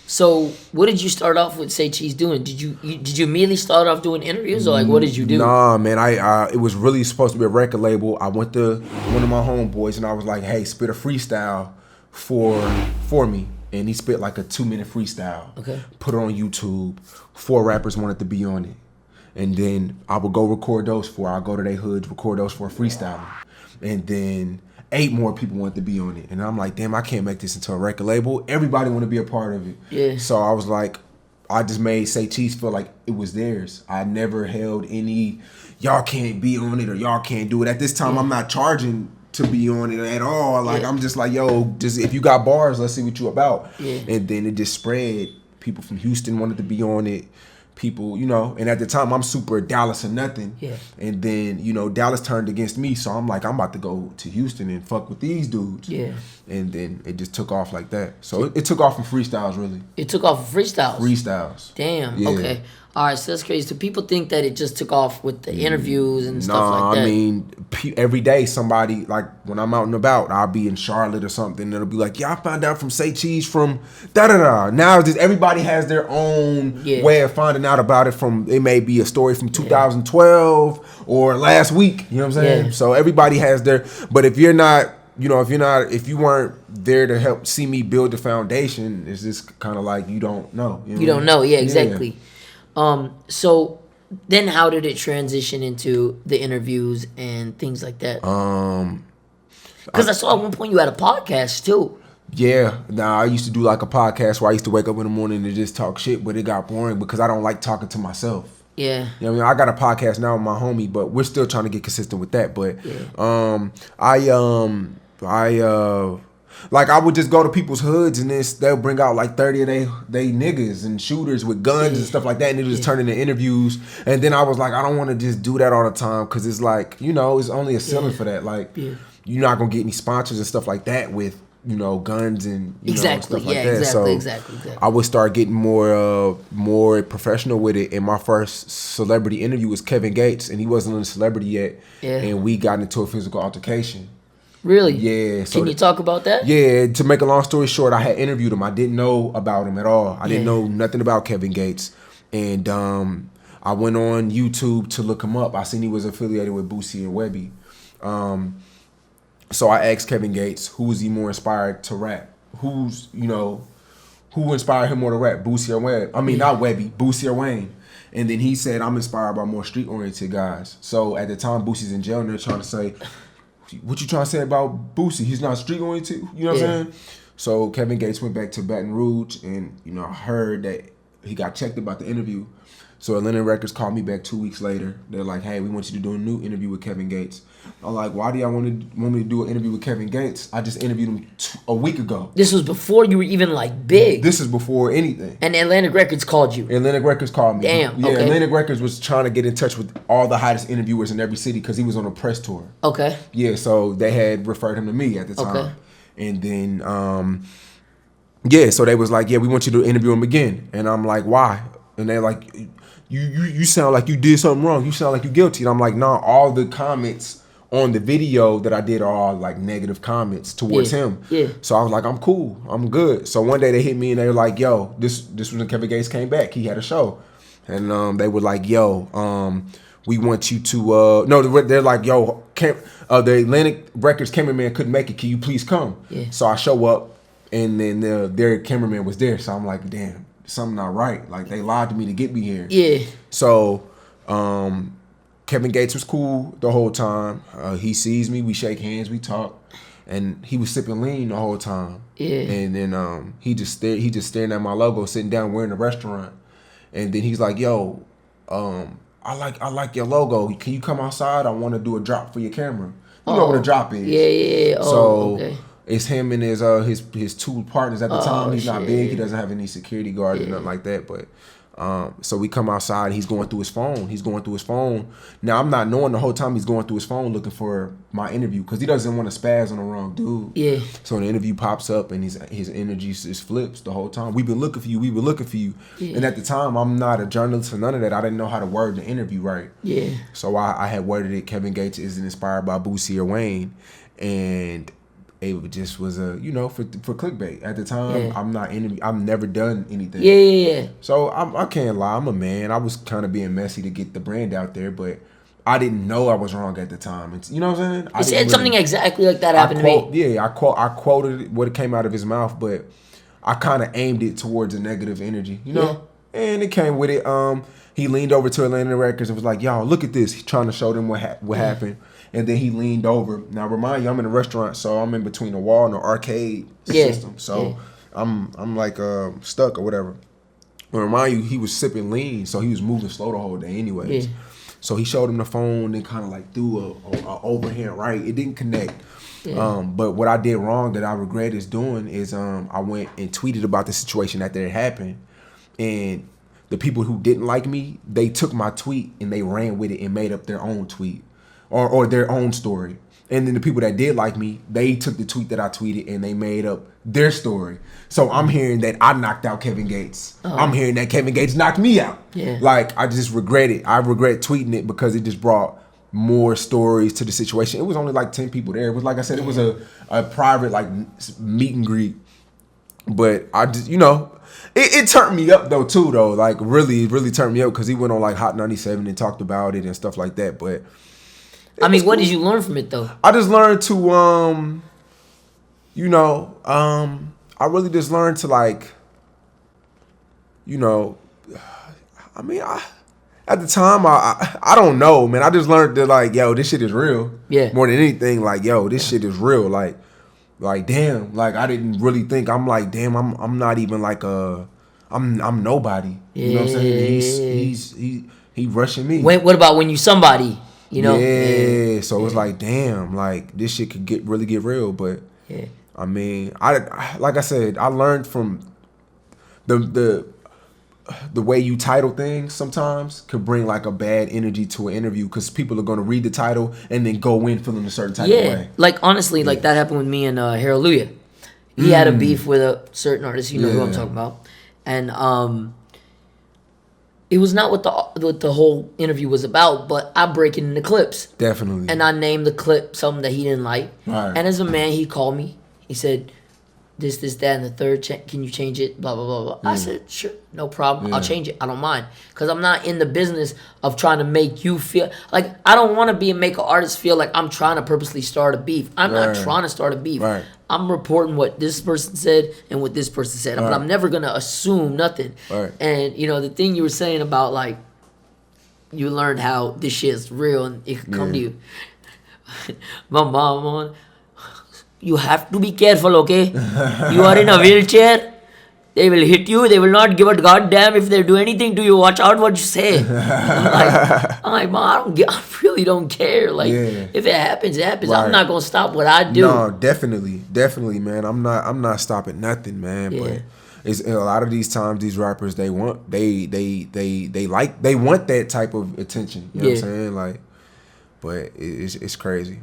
So, what did you start off with Say Cheese doing? Did you immediately start off doing interviews, or like what did you do? Nah, man. It was really supposed to be a record label. I went to one of my homeboys and I was like, "Hey, spit a freestyle for me." And he spit like a 2-minute freestyle. Okay. Put it on YouTube. 4 rappers wanted to be on it, and then I would go record those 4. I'll go to their hoods, record those 4 freestyle, and then 8 more people wanted to be on it. And I'm like, damn, I can't make this into a record label. Everybody want to be a part of it. Yeah. So I was like, I just made Say Cheese feel like it was theirs. I never held any, y'all can't be on it or y'all can't do it. At this time, I'm not charging to be on it at all. Like, I'm just like, yo, just if you got bars, let's see what you about. Yeah. And then it just spread. People from Houston wanted to be on it. People, and at the time I'm super Dallas or nothing. Yeah. And then, Dallas turned against me, so I'm like, I'm about to go to Houston and fuck with these dudes. Yeah. And then it just took off like that. So it took off from freestyles, really. It took off of freestyles. Freestyles. Damn. Yeah. Okay. All right. So that's crazy. So people think that it just took off with the interviews and stuff like that. I mean, every day somebody, like when I'm out and about, I'll be in Charlotte or something, and it'll be like, yeah, I found out from Say Cheese from da-da-da. Now just everybody has their own way of finding out about it. It may be a story from 2012 or last week, you know what I'm saying? Yeah. So everybody has but if you're not, if you weren't there to help see me build the foundation, it's just kind of like you don't know. You don't know. Yeah, exactly. Yeah. So then how did it transition into the interviews and things like that? Because I saw at one point you had a podcast too. Yeah. Nah, I used to do like a podcast where I used to wake up in the morning and just talk shit, but it got boring because I don't like talking to myself. Yeah. You know what I mean? I got a podcast now with my homie, but we're still trying to get consistent with that. But like I would just go to people's hoods and they'll bring out like 30 of they niggas and shooters with guns and stuff like that, and it'll just turn into interviews. And then I was like, I don't want to just do that all the time because it's like, it's only a ceiling for that. Like you're not gonna get any sponsors and stuff like that with guns and stuff like that. Exactly. I would start getting more professional with it. And my first celebrity interview was Kevin Gates, and he wasn't a celebrity yet. Yeah. And we got into a physical altercation. Really? Yeah. So Can you talk about that? Yeah. To make a long story short, I had interviewed him. I didn't know about him at all. I didn't know nothing about Kevin Gates. And I went on YouTube to look him up. I seen he was affiliated with Boosie and Webby. So I asked Kevin Gates, who was he more inspired to rap? Who inspired him more to rap, Boosie or Webb? I mean, not Webby, Boosie or Wayne. And then he said, I'm inspired by more street-oriented guys. So at the time, Boosie's in jail, and they're trying to say, what you trying to say about Boosie? He's not street-oriented? You know what I'm saying? So Kevin Gates went back to Baton Rouge, and, I heard that he got checked about the interview. So Atlantic Records called me back 2 weeks later. They're like, hey, we want you to do a new interview with Kevin Gates. I'm like, why do y'all want me to do an interview with Kevin Gates? I just interviewed him a week ago. This was before you were even like big. This is before anything. And Atlantic Records called you. Atlantic Records called me. Damn. Yeah, okay. Atlantic Records was trying to get in touch with all the hottest interviewers in every city because he was on a press tour. Okay. Yeah, so they had referred him to me at the time. Okay. And then, so they was like, yeah, we want you to interview him again. And I'm like, why? And they're like, you sound like you did something wrong. You sound like you guilty. And I'm like, nah, all the comments on the video that I did are all like negative comments towards him. Yeah. So I was like, I'm cool. I'm good. So one day they hit me and they were like, yo, this was when Kevin Gates came back. He had a show. And they were like, yo, we want you to, they're like, yo, the Atlantic Records cameraman couldn't make it. Can you please come? Yeah. So I show up and then their cameraman was there. So I'm like, damn, something not right. Like they lied to me to get me here. Yeah. So, Kevin Gates was cool the whole time. He sees me, we shake hands, we talk, and he was sipping lean the whole time. Yeah. And then he just staring at my logo, sitting down, we're in a restaurant, and then he's like, "Yo, I like your logo. Can you come outside? I want to do a drop for your camera. You know what a drop is? Yeah. So it's him and his two partners at the time. He's not big. He doesn't have any security guards or nothing like that, but. So we come outside and he's going through his phone. Now I'm not knowing the whole time he's going through his phone looking for my interview because he doesn't want to spaz on the wrong dude. Yeah. So the interview pops up and his energy just flips the whole time. We've been looking for you. Yeah. And at the time I'm not a journalist or none of that. I didn't know how to word the interview right. Yeah. So I had worded it, Kevin Gates isn't inspired by Boosie or Wayne. And it just was a for clickbait. At the time, Yeah. I've never done anything. Yeah. So I can't lie. I'm a man. I was kind of being messy to get the brand out there, but I didn't know I was wrong at the time. It's, you know what I'm saying? It said something exactly like that happened to me. Yeah, I quoted what came out of his mouth, but I kind of aimed it towards a negative energy, you know? Yeah. And it came with it. He leaned over to Atlantic Records and was like, y'all, look at this. He's trying to show them what happened. And then he leaned over. Now, remind you, I'm in a restaurant, so I'm in between the wall and the arcade system. So I'm like stuck or whatever. But remind you, he was sipping lean, so he was moving slow the whole day anyways. Yeah. So he showed him the phone and kind of like threw a overhand right. It didn't connect. Yeah. But what I did wrong that I regret is doing is I went and tweeted about the situation after it happened. And the people who didn't like me, they took my tweet and they ran with it and made up their own tweet or their own story. And then the people that did like me, they took the tweet that I tweeted and they made up their story. So I'm hearing that I knocked out Kevin Gates. Oh. I'm hearing that Kevin Gates knocked me out. Yeah. Like, I just regret it. I regret tweeting it because it just brought more stories to the situation. It was only like 10 people there. It was, like I said, it was a private like meet and greet. But I just, it turned me up though too though. Like really, really turned me up because he went on like Hot 97 and talked about it and stuff like that. But I mean, what did you learn from it though? I just learned to I really just learned to like, I mean, at the time, I don't know, man. I just learned that, like, yo, this shit is real. Yeah. More than anything, like, yo, this shit is real. Like, damn. Like, I didn't really think. I'm like, damn. I'm not even like I'm nobody. You know what I'm saying? He rushing me. What about when you somebody? Yeah. So it's like, damn. Like, this shit could really get real. But I mean, like I said, I learned from the way you title things sometimes could bring like a bad energy to an interview because people are going to read the title and then go in feeling a certain type of way. Like honestly, like that happened with me and Hallelujah. He had a beef with a certain artist, you know who I'm talking about, and it was not what the whole interview was about, but I break it into clips. Definitely. And I named the clip something that he didn't like. Right. And as a man, he called me. He said, this, that, and the third, can you change it? Blah, blah, blah, blah. I said, sure, no problem. I'll change it. I don't mind. Because I'm not in the business of trying to make you feel... Like, I don't want to make an artist feel like I'm trying to purposely start a beef. I'm not trying to start a beef. Right. I'm reporting what this person said and what this person said. But I'm never going to assume nothing. Right. And, the thing you were saying about, like, you learned how this shit is real and it could come to you. My mom... You have to be careful, okay? You are in a wheelchair. They will hit you. They will not give a goddamn if they do anything to you. Watch out what you say. I'm like, Mom, I really don't care. Like, if it happens, it happens. Right. I'm not gonna stop what I do. No, definitely, man. I'm not stopping nothing, man. Yeah. But it's a lot of these times these rappers they want that type of attention. You know what I'm saying? Like, but it's crazy.